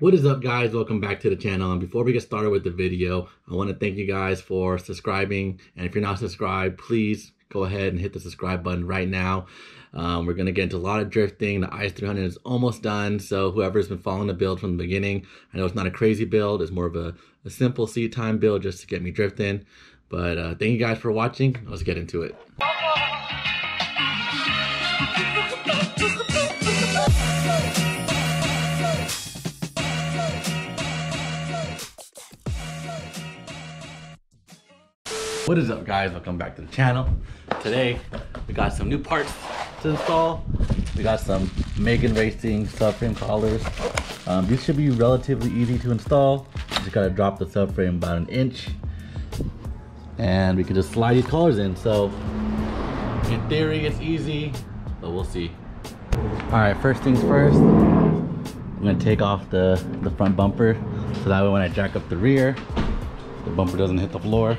What is up, guys? Welcome back to the channel. And before we get started with the video, I want to thank you guys for subscribing. And if you're not subscribed, please go ahead and hit the subscribe button right now. We're going to get into a lot of drifting. The IS300 is almost done. So whoever's been following the build from the beginning, I know it's not a crazy build. It's more of a simple seed time build just to get me drifting. But thank you guys for watching. Let's get into it. What is up, guys? Welcome back to the channel. Today we got some new parts to install. We got some Megan Racing subframe collars. These should be relatively easy to install. You just gotta drop the subframe about an inch and we can just slide these collars in. So in theory it's easy, but we'll see. All right, first things first, I'm gonna take off the front bumper so that way when I jack up the rear, the bumper doesn't hit the floor.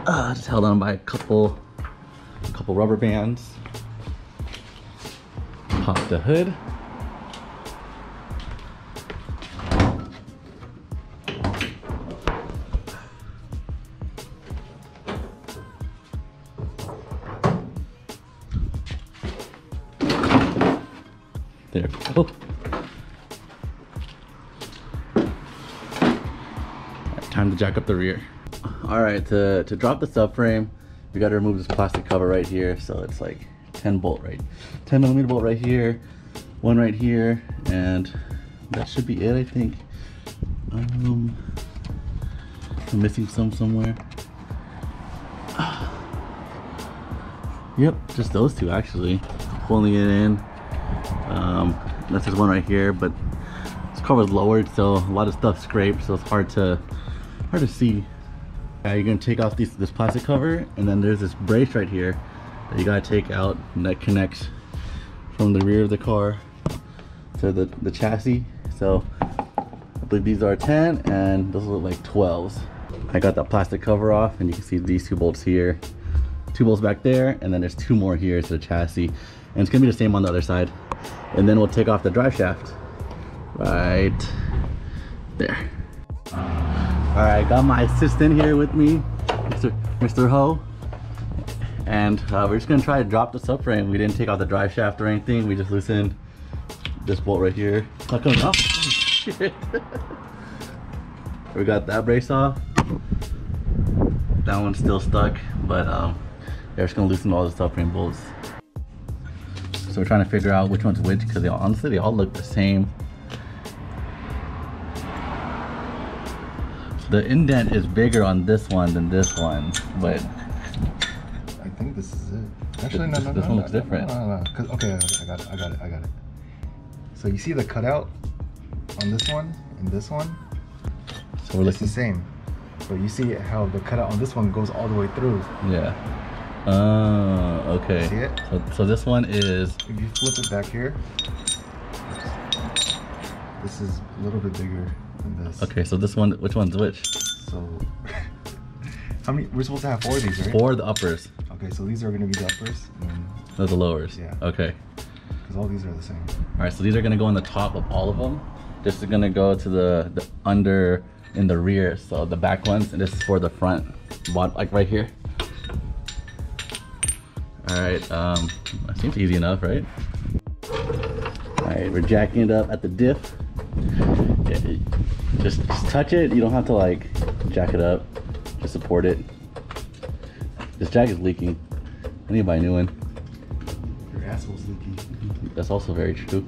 Just held on by a couple rubber bands. Pop the hood. There we go. Alright, time to jack up the rear. All right, to drop the subframe, we got to remove this plastic cover right here. So it's like 10 millimeter bolt right here, one right here, and that should be it, I think. I'm missing some somewhere. Yep, just those two actually. Pulling it in. That's just one right here, but this cover's lowered, so a lot of stuff scraped, so it's hard to see. You're gonna take off this plastic cover, and then there's this brace right here that you gotta take out, and that connects from the rear of the car to the chassis. So I believe these are 10 and those look like 12s. I got that plastic cover off, and you can see these two bolts here, 2 bolts back there, and then there's 2 more here to the chassis, and it's gonna be the same on the other side. And then we'll take off the drive shaft right there. All right, got my assistant here with me, Mr. Ho, and we're just gonna try to drop the subframe. We didn't take out the drive shaft or anything. We just loosened this bolt right here. It's not coming off. Shit. We got that brace off. That one's still stuck, but we're just gonna loosen all the subframe bolts. So we're trying to figure out which one's which, because honestly they all look the same. The indent is bigger on this one than this one, but I think this is it. Actually, no. This one looks different. No. Okay, I got it. So you see the cutout on this one and this one? So it's the same. But you see how the cutout on this one goes all the way through. Yeah. Okay. See it? So this one is... If you flip it back here, this is a little bit bigger than this. Okay, so this one, which one's which? So, how many? We're supposed to have 4 of these, right? 4 of the uppers. Okay, so these are going to be the uppers. And those are the lowers. Yeah. Okay. Because all these are the same. All right, so these are going to go on the top of all of them. This is going to go to the under in the rear, so the back ones, and this is for the front, like right here. All right, that seems easy enough, right? All right, we're jacking it up at the diff. Yeah, just touch it. You don't have to like jack it up. Just support it. This jack is leaking. I need to buy a new one. Your asshole's leaking. That's also very true.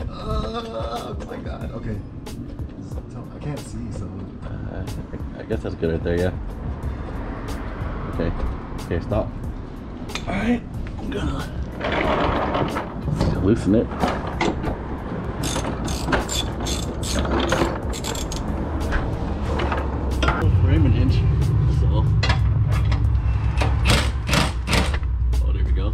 Oh my god. Okay. I can't see, so. I guess that's good right there, yeah. Okay, stop. All right, I'm gonna loosen it. Frame an inch, so. Oh, there we go.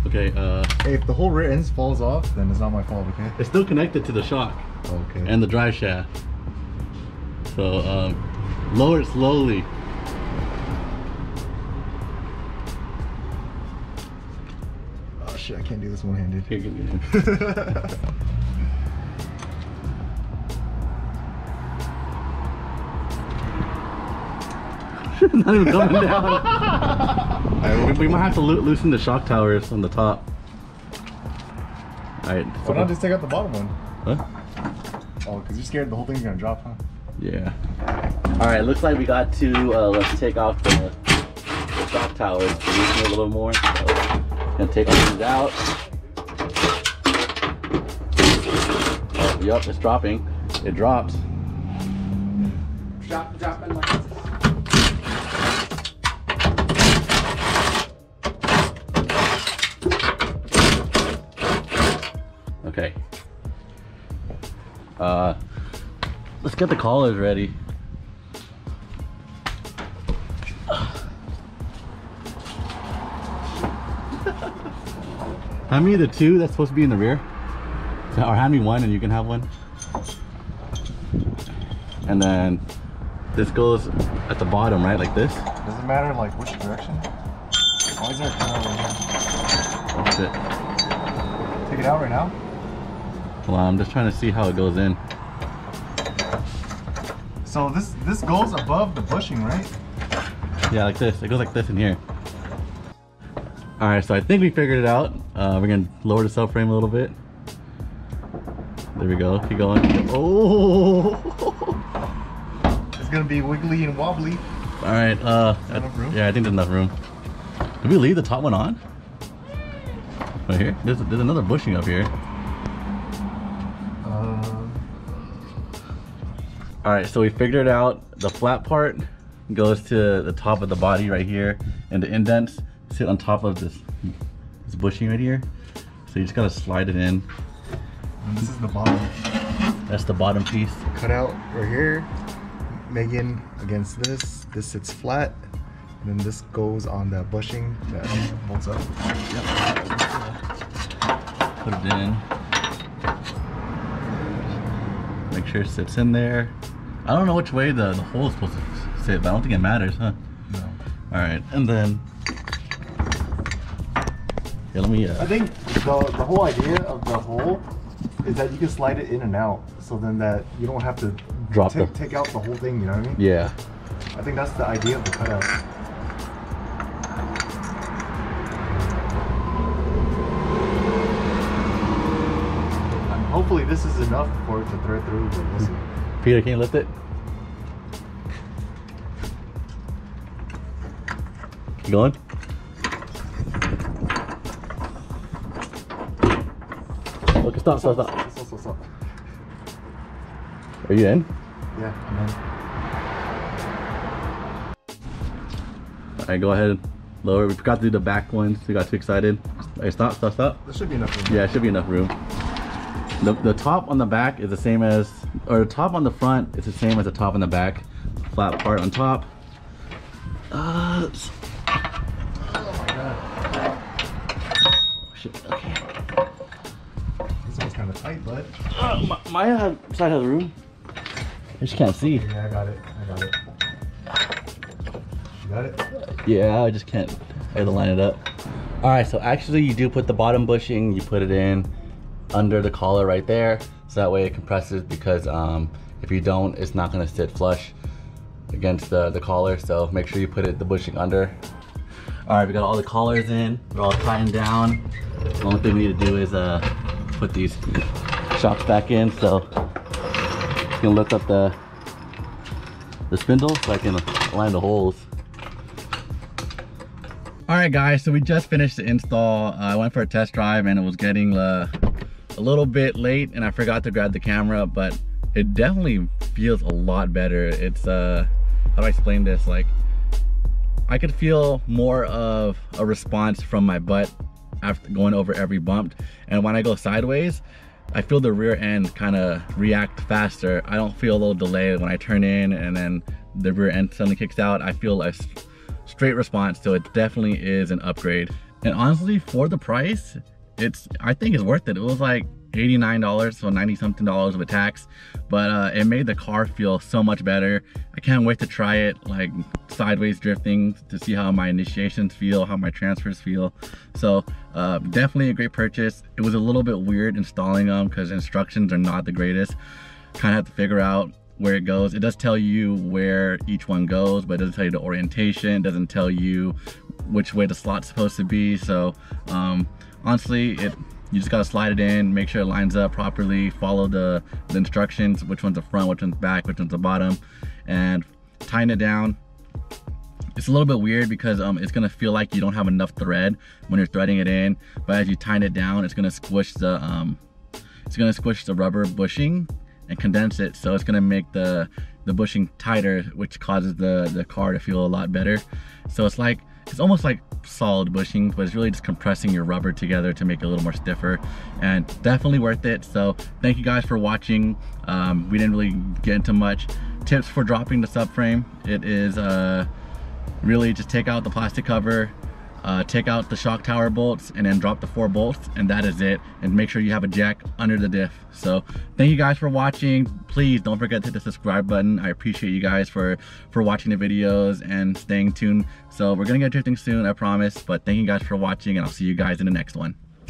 Okay, hey, if the whole rear end falls off, then it's not my fault, okay? it's still connected to the shock. Okay. And the drive shaft. So lower it slowly. shit, I can't do this one-handed. Here, give me Not even coming down. Alright, we might have to loosen the shock towers on the top. Alright. Why not just take out the bottom one? Huh? Oh, because you're scared the whole thing's gonna drop, huh? Yeah. Alright, looks like we got to, let's take off the shock towers to loosen it a little more. So, gonna take all these out. Oh, yep, it's dropping. It drops. Drop and like Okay. Let's get the collars ready. Hand me the two that's supposed to be in the rear. Or hand me one and you can have one. And then this goes at the bottom, right? Like this? Does it matter like which direction? Why is there a camera right here? That's it. Take it out right now? Well, I'm just trying to see how it goes in. So this goes above the bushing, right? Yeah, like this. It goes like this in here. Alright, so I think we figured it out. We're gonna lower the subframe a little bit. There we go. Keep going. Oh! It's gonna be wiggly and wobbly. Alright, enough room? yeah, I think there's enough room. Did we leave the top one on? Right here? There's another bushing up here. Alright, so we figured it out. The flat part goes to the top of the body right here, and the indents sit on top of this bushing right here. So you just gotta slide it in. And this is the bottom. That's the bottom piece. Cut out right here. Megan against this. This sits flat. And then this goes on the bushing that bolts up. Yep. Put it in. Make sure it sits in there. I don't know which way the hole is supposed to sit, but I don't think it matters, huh? No. Alright, and then... Yeah, let me... I think the whole idea of the hole is that you can slide it in and out. So then that you don't have to take out the whole thing, you know what I mean? Yeah. I think that's the idea of the cutout. Hopefully this is enough for it to thread through, but we'll see. Peter, can you lift it? Keep going. Okay, stop. Stop. Are you in? Yeah, I'm in. Alright, go ahead. Lower. We forgot to do the back ones. We got too excited. Alright, stop. There should be enough room. Yeah, it should be enough room. The top on the back is the same as, or the top on the front is the same as the top on the back. Flat part on top. Oh my god. Oh shit, okay. This one's kind of tight, bud. My side has room. I just can't see. Yeah, I got it. You got it? Yeah, I just can't. I had to line it up. Alright, so actually you do put the bottom bushing, you put it in under the collar right there, so that way it compresses, because if you don't, it's not going to sit flush against the collar. So make sure you put the bushing under. Alright, we got all the collars in, we're all tightened down. The only thing we need to do is put these shocks back in. So you can lift up the spindle so I can align the holes. Alright guys, so we just finished the install. I went for a test drive and it was getting a little bit late and I forgot to grab the camera, but it definitely feels a lot better. It's how do I explain this? Like, I could feel more of a response from my butt after going over every bump, and when I go sideways I feel the rear end kind of react faster. I don't feel a little delay when I turn in and then the rear end suddenly kicks out. I feel a straight response, so it definitely is an upgrade. And honestly, for the price, I think it's worth it. It was like $89, so 90 something dollars with tax, but it made the car feel so much better. I can't wait to try it, like sideways drifting, to see how my initiations feel, how my transfers feel. So definitely a great purchase. It was a little bit weird installing them because instructions are not the greatest. Kind of have to figure out where it goes. It does tell you where each one goes, but it doesn't tell you the orientation. It doesn't tell you which way the slot's supposed to be. So honestly, you just gotta slide it in, make sure it lines up properly, follow the instructions, which one's the front, which one's back, which one's the bottom, and tighten it down. It's a little bit weird because it's gonna feel like you don't have enough thread when you're threading it in, but as you tighten it down, it's gonna squish the rubber bushing and condense it, so it's gonna make the bushing tighter, which causes the car to feel a lot better. So it's almost like solid bushing, but it's really just compressing your rubber together to make it a little more stiffer, and definitely worth it. So thank you guys for watching. We didn't really get into much tips for dropping the subframe. It is really just take out the plastic cover, take out the shock tower bolts, and then drop the 4 bolts, and that is it. And make sure you have a jack under the diff. So thank you guys for watching. Please don't forget to hit the subscribe button. I appreciate you guys for watching the videos and staying tuned. So we're gonna get drifting soon, I promise. But thank you guys for watching, and I'll see you guys in the next one.